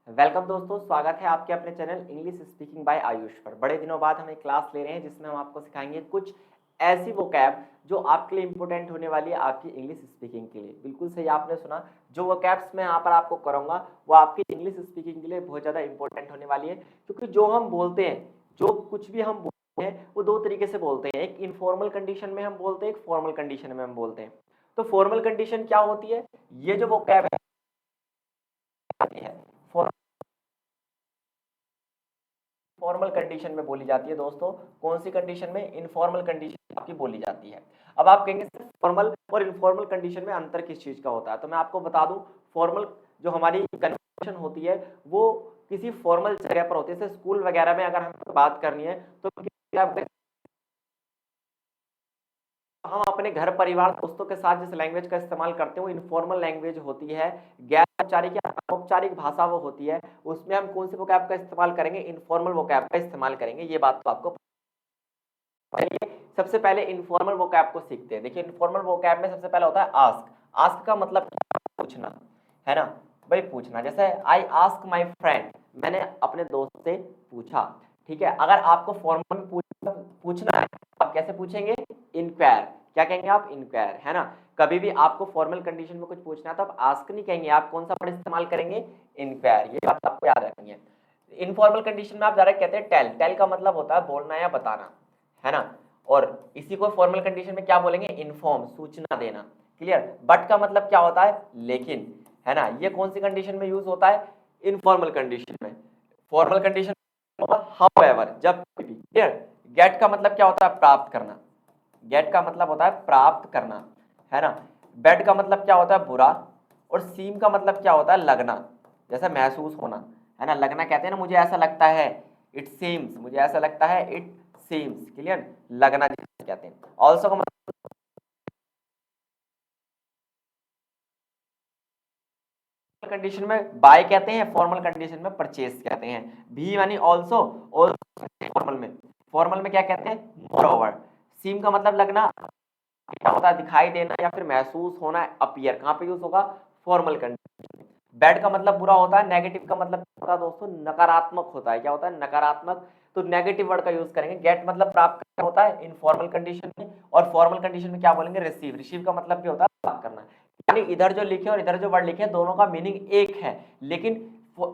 Welcome दोस्तों, स्वागत है आपके अपने channel English speaking by Ayush पर। बड़े दिनों बाद हम एक क्लास ले रहे हैं जिसमें हम आपको सिखाएंगे कुछ ऐसी वोकैब जो आपके लिए इंपॉर्टेंट होने वाली है आपकी इंग्लिश स्पीकिंग के लिए। बिल्कुल सही आपने सुना, जो वोकैब्स मैं यहाँ पर आपको कराऊंगा वो आपकी इंग्लिश स्पीकिंग के लिए बहुत ज़्यादा इंपॉर्टेंट होने वाली है, क्योंकि जो हम बोलते हैं, जो कुछ भी हम बोलते हैं वो दो तरीके से बोलते हैं। एक इनफॉर्मल कंडीशन में हम बोलते हैं, एक फॉर्मल कंडीशन में हम बोलते हैं। तो फॉर्मल कंडीशन क्या होती है? ये जो वोकैब है फॉर्मल कंडीशन में बोली जाती है दोस्तों। कौन सी कंडीशन में? इनफॉर्मल कंडीशन आपकी बोली जाती है। अब आप कहेंगे सर फॉर्मल और इनफॉर्मल कंडीशन में अंतर किस चीज का होता है? तो मैं आपको बता दूं, फॉर्मल जो हमारी कन्वर्सेशन होती है वो किसी फॉर्मल जगह पर होती है। जैसे स्कूल वगैरह में अगर हमें बात करनी है तो क्या हम अपने घर परिवार दोस्तों के साथ जिस लैंग्वेज का इस्तेमाल करते हैं वो इनफॉर्मल लैंग्वेज होती है। गैर औपचारिक या अनौपचारिक भाषा वो होती है, उसमें हम कौन से वोकैब का इस्तेमाल करेंगे? इनफॉर्मल वोकैब का इस्तेमाल करेंगे। ये बात तो आपको पहले, सबसे पहले इनफॉर्मल वोकैब को सीखते हैं। देखिए इनफॉर्मल वोकैब में सबसे पहले होता है आस्क। आस्क का मतलब पूछना, है ना भाई, पूछना। जैसे आई आस्क माई फ्रेंड, मैंने अपने दोस्त से पूछा। ठीक है, अगर आपको फॉर्मल में पूछना है आप कैसे पूछेंगे? इंक्वायर। क्या कहेंगे आप? इंक्वायर, है ना। कभी भी आपको फॉर्मल कंडीशन में कुछ पूछना है तो आप आस्क नहीं कहेंगे, आप कौन सा वर्ड इस्तेमाल करेंगे? इंक्वायर। ये बात आपको याद रखनी है। इनफॉर्मल कंडीशन में आप डायरेक्ट कहते हैं टेल। टेल का मतलब होता है बोलना या बताना, है ना। और इसी को फॉर्मल कंडीशन में क्या बोलेंगे? इन्फॉर्म, सूचना देना। क्लियर। बट का मतलब क्या होता है? लेकिन, है ना। ये कौन सी कंडीशन में यूज होता है? इनफॉर्मल कंडीशन में। फॉर्मल कंडीशन हाउएवर, जब भी। क्लियर। गेट का मतलब क्या होता है? प्राप्त करना। गेट का मतलब होता है प्राप्त करना, है ना। बैड का मतलब क्या होता है? बुरा। और सीम का मतलब क्या होता है? लगना। जैसे महसूस होना, है ना। लगना कहते हैं ना, मुझे ऐसा लगता है, इट सीम्स, मुझे ऐसा लगता है, इट सीम्स। क्लियर। लगना जिसे कहते हैं। ऑल्सो का मतलब कंडीशन में बाय कहते हैं, फॉर्मल कंडीशन में परचेज कहते हैं। भी यानी ऑल्सो, फॉर्मल में। फॉर्मल में क्या कहते हैं? More over. सीम का मतलब लगना, क्या होता है? दिखाई देना या फिर महसूस होना। अपीयर कहाँ पे यूज होगा? Formal condition. बैड का मतलब बुरा होता है। नेगेटिव का मतलब होता है दोस्तों नकारात्मक होता है। क्या होता है? नकारात्मक। तो नेगेटिव वर्ड का यूज करेंगे। गेट मतलब प्राप्त करना होता है इनफॉर्मल कंडीशन में, और फॉर्मल कंडीशन में क्या बोलेंगे? रिसीव। रिसीव का मतलब क्या होता है? प्राप्त करना। यानी इधर जो लिखे और इधर जो वर्ड लिखे दोनों का मीनिंग एक है, लेकिन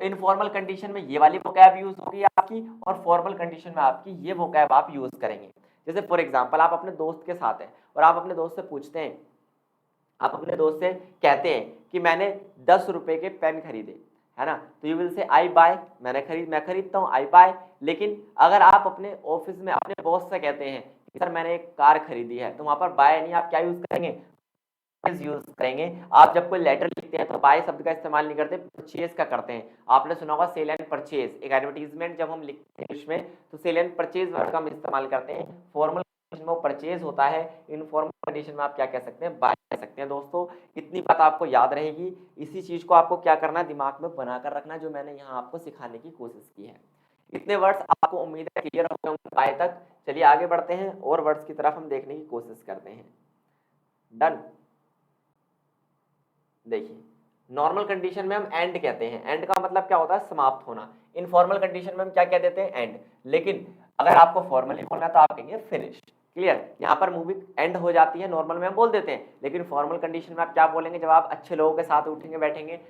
इनफॉर्मल कंडीशन में ये वाली वोकैब यूज होगी आपकी, और फॉर्मल कंडीशन में आपकी ये वोकैब आप यूज करेंगे। जैसे फॉर एग्जांपल आप अपने दोस्त के साथ हैं और आप अपने दोस्त से पूछते हैं, आप अपने दोस्त से कहते हैं कि मैंने 10 रुपए के पेन खरीदे, है ना। तो you will say I bye, मैं खरीदता हूँ, आई बाय। लेकिन अगर आप अपने ऑफिस में अपने बॉस से कहते हैं कि सर मैंने एक कार खरीदी है, तो वहां पर बाय नहीं, आप क्या यूज करेंगे? यूज करेंगे। आप जब कोई लेटर लिखते हैं तो बाय शब्द का इस्तेमाल नहीं करते, परचेज का करते हैं। आपने सुना होगा सेल एंड परचेज। एक एडवर्टीजमेंट जब हम लिखते हैं इंग्लिश में तो सेल एंड परचेज वर्ड का हम इस्तेमाल करते हैं। फॉर्मल कंडीशन में परचेज होता है, इनफॉर्मल कंडीशन में आप क्या कह सकते हैं? बाय कह सकते हैं। दोस्तों इतनी बात आपको याद रहेगी। इसी चीज को आपको क्या करना है? दिमाग में बनाकर रखना, जो मैंने यहाँ आपको सिखाने की कोशिश की है। इतने वर्ड्स आपको उम्मीद है क्लियर हो गए होंगे बाय तक। चलिए आगे बढ़ते हैं और वर्ड्स की तरफ हम देखने की कोशिश करते हैं। डन। देखिए नॉर्मल कंडीशन में हम एंड कहते हैं। एंड का मतलब क्या होता है? समाप्त होना। इनफॉर्मल कंडीशन में हम क्या कह देते हैं? एंड। लेकिन अगर आपको फॉर्मली बोलना है तो आप कहेंगे फिनिश। क्लियर। यहाँ पर मूवी एंड हो जाती है, नॉर्मल में हम बोल देते हैं, लेकिन फॉर्मल कंडीशन में आप क्या बोलेंगे? जब आप अच्छे लोगों के साथ उठेंगे बैठेंगे,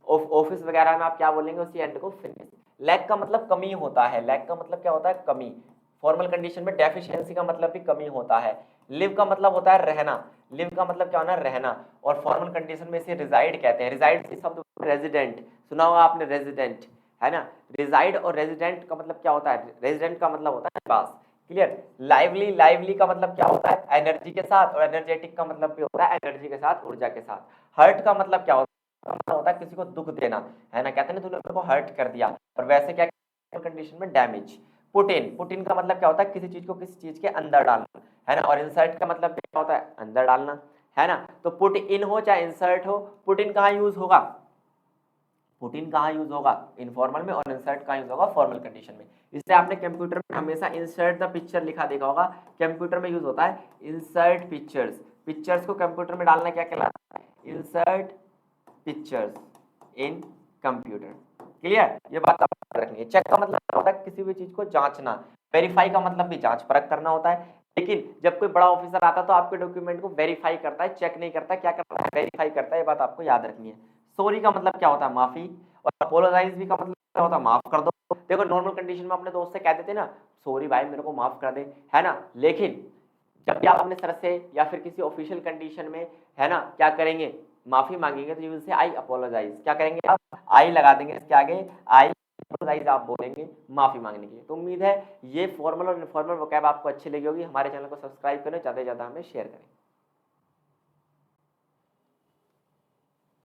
ऑफिस वगैरह में आप क्या बोलेंगे? उसी एंड को फिनिश। लैक का मतलब कमी होता है। लैक का मतलब क्या होता है? कमी। फॉर्मल कंडीशन में डेफिशिएंसी का मतलब भी कमी होता है। लिव का मतलब होता है रहना। लिव का मतलब क्या होना? रहना। और फॉर्मल कंडीशन में इसे रिजाइड कहते हैं। रिजाइड से शब्द रेजिडेंट, सुना होगा आपने रेजिडेंट, है ना। रिजाइड और रेजिडेंट का मतलब क्या होता है? रेजिडेंट का मतलब होता है निवास। क्लियर। लाइवली, लाइवली का मतलब क्या होता है? एनर्जी के साथ। और एनर्जेटिक का मतलब भी होता है एनर्जी के साथ, ऊर्जा के साथ। हर्ट का मतलब क्या होता है? किसी को दुख देना, है ना। कहते हैं ना तूने मेरे को हर्ट कर दिया। और वैसे क्या कंडीशन में? Damage. Put in, put in का मतलब क्या होता है? किसी चीज को किसी चीज के अंदर डालना, है ना। और इंसर्ट का मतलब क्या होता है? अंदर डालना, है ना। तो पुट इन हो चाहे इंसर्ट हो, पुट इन कहाँ यूज होगा? पुट इन कहाँ यूज होगा? इनफॉर्मल में। और इंसर्ट कहाँ यूज होगा? फॉर्मल कंडीशन में। इसलिए आपने कंप्यूटर में हमेशा इंसर्ट द पिक्चर लिखा देखा होगा। कंप्यूटर में यूज होता है इंसर्ट पिक्चर्स। पिक्चर्स को कंप्यूटर में डालना क्या कहलाता है? Insert pictures in computer. Clear, ये बात आप याद रखनी है। चेक का मतलब होता है किसी भी चीज को जांचना, वेरीफाई का मतलब भी जांच परख करना होता है। लेकिन जब कोई बड़ा ऑफिसर आता है तो आपके डॉक्यूमेंट को वेरीफाई करता है, चेक नहीं करता, क्या करता है, वेरीफाई करता है। ये बात आपको याद रखनी है। सॉरी का मतलब क्या होता है, माफी, और अपोलोजाइज भी का मतलब क्या होता है, माफ कर दो। देखो नॉर्मल कंडीशन में अपने दोस्त से कह देते ना, सॉरी भाई मेरे को माफ कर दे, है ना। लेकिन जब भी आप अपने सर से या फिर किसी ऑफिशियल कंडीशन में, है ना, क्या करेंगे, माफी मांगेंगे, तो you will say I apologise. क्या करेंगे आप, आई लगा देंगे इसके आगे, आई अपोलोजाइज आप बोलेंगे माफी मांगने के लिए। तो उम्मीद है ये फॉर्मल और इनफॉर्मल वोकैब आपको अच्छी लगी होगी। हमारे चैनल को सब्सक्राइब करें, ज्यादा से ज्यादा हमें शेयर करें।